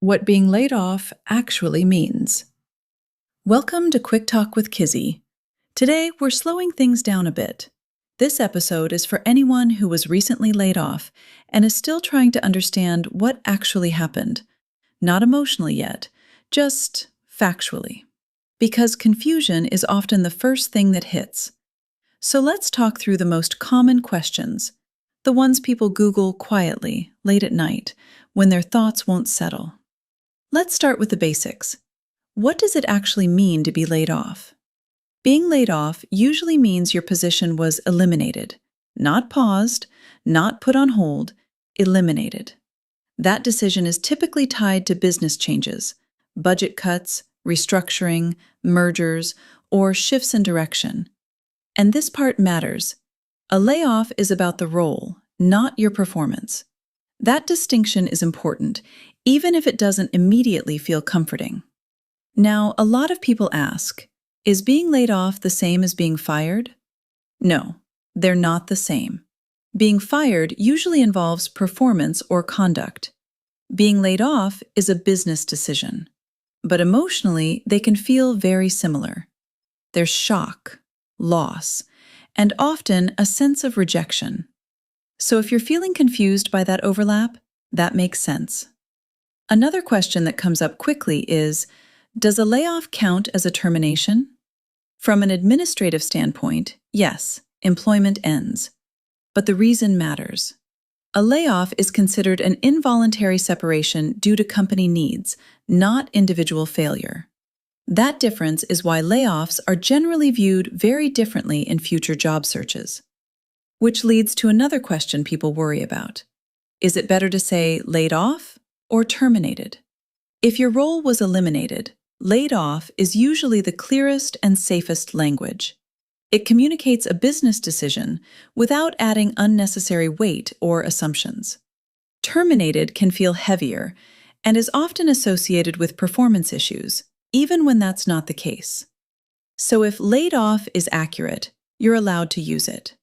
What being laid off actually means. Welcome to Quick Talk with Kizzy. Today, we're slowing things down a bit. This episode is for anyone who was recently laid off and is still trying to understand what actually happened. Not emotionally yet, just factually. Because confusion is often the first thing that hits. So let's talk through the most common questions, the ones people Google quietly, late at night, when their thoughts won't settle. Let's start with the basics. What does it actually mean to be laid off? Being laid off usually means your position was eliminated, not paused, not put on hold, eliminated. That decision is typically tied to business changes, budget cuts, restructuring, mergers, or shifts in direction. And this part matters. A layoff is about the role, not your performance. That distinction is important, even if it doesn't immediately feel comforting. Now, a lot of people ask, is being laid off the same as being fired? No, they're not the same. Being fired usually involves performance or conduct. Being laid off is a business decision. But emotionally, they can feel very similar. There's shock, loss, and often a sense of rejection. So if you're feeling confused by that overlap, that makes sense. Another question that comes up quickly is, does a layoff count as a termination? From an administrative standpoint, yes, employment ends. But the reason matters. A layoff is considered an involuntary separation due to company needs, not individual failure. That difference is why layoffs are generally viewed very differently in future job searches. Which leads to another question people worry about. Is it better to say laid off or terminated? If your role was eliminated, laid off is usually the clearest and safest language. It communicates a business decision without adding unnecessary weight or assumptions. Terminated can feel heavier and is often associated with performance issues, even when that's not the case. So if laid off is accurate, you're allowed to use it.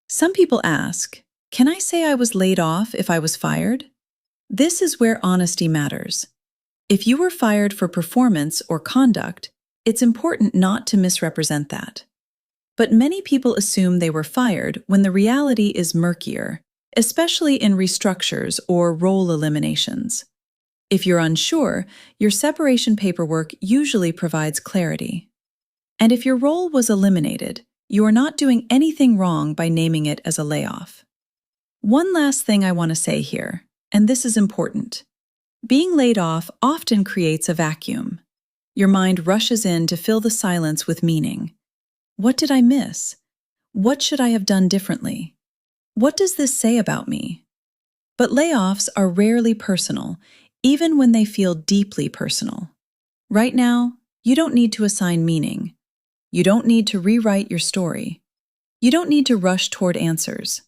Some people ask, can I say I was laid off if I was fired? This is where honesty matters. If you were fired for performance or conduct, it's important not to misrepresent that. But many people assume they were fired when the reality is murkier, especially in restructures or role eliminations. If you're unsure, your separation paperwork usually provides clarity. And if your role was eliminated, you are not doing anything wrong by naming it as a layoff. One last thing I want to say here, and this is important. Being laid off often creates a vacuum. Your mind rushes in to fill the silence with meaning. What did I miss? What should I have done differently? What does this say about me? But layoffs are rarely personal, even when they feel deeply personal. Right now, you don't need to assign meaning. You don't need to rewrite your story. You don't need to rush toward answers.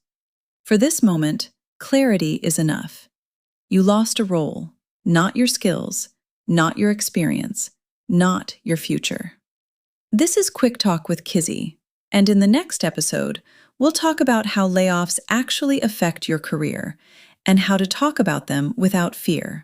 For this moment, clarity is enough. You lost a role, not your skills, not your experience, not your future. This is Quick Talk with Kizzy, and in the next episode, we'll talk about how layoffs actually affect your career and how to talk about them without fear.